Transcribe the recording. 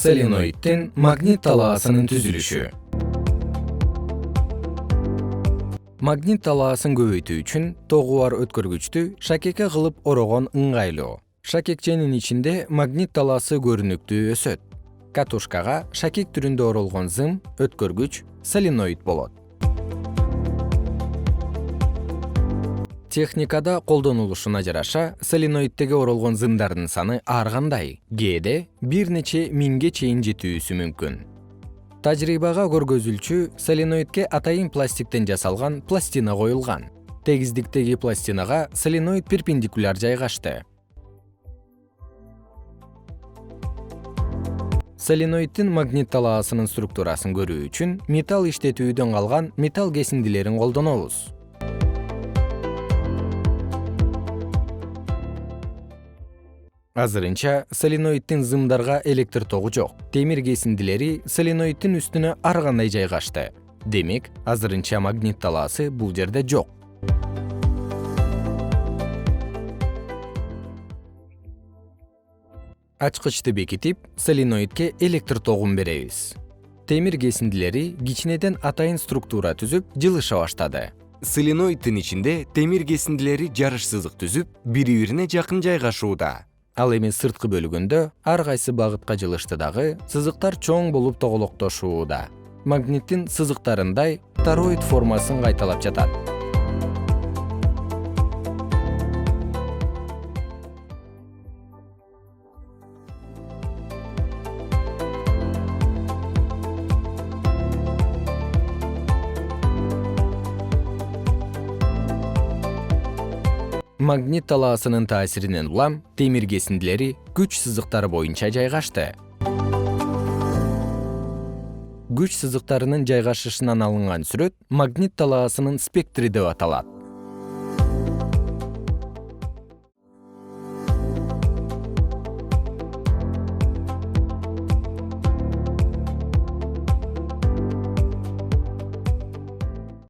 Соленоидтин магнит талаасынын түзүлүшү. Магнит талаасын көбөйтүү үчүн тогу бар өткөргүчтү шакекке кылып орогон ыңгайлуу. Шакекченин ичинде магнит талаасы көрүнүктүү өсөт. Катушкага шакек түрүндө оролгон зым, өткөргүч, соленоид болот. Техникада колдонулушуна жараша соленоидтеги оролгон зымдардын саны ар кандай, кээде бир нече миңге чейин жетүүсү мүмкүн. Тажрыйбага көргөзүлчү соленоидке атайын пластиктен жасалган пластина коюлган. Тегиздиктеги пластинага соленоид перпендикуляр жайгашты. Соленоидтин магнит талаасынын структурасын көрүү үчүн металл иштетүүдөн калган металл кесиндилерин колдонобуз. Азырынча соленоидтин зымдарга электр тогу жок. Темир кесиндилери соленоидтин үстүнө ар кандай жайгашты. Демек, азырынча магнит талаасы бул жерде жок. Ачкычты бекитип, соленоидке электр тогун беребиз. Темир кесиндилери кичинеден атайын структура түзүп, жылыша баштады. Соленоидтин ичинде темир кесиндилери жарыш сызык түзүп, бири-бирине жакын жайгашууда. Ал эми сырткы бөлүгүндө ар кайсы багытка жылышты дагы сызыктар чоң болуп тоголоктошууда. Магниттин сызыктарындай тороид формасын кайталап жатат. Магнит талаасынын таасиринен улам темир кесиндилери күч сызыктары боюнча жайгашты. Күч сызыктарынын жайгашышынан алынган сүрөт магнит талаасынын спектри деп аталат.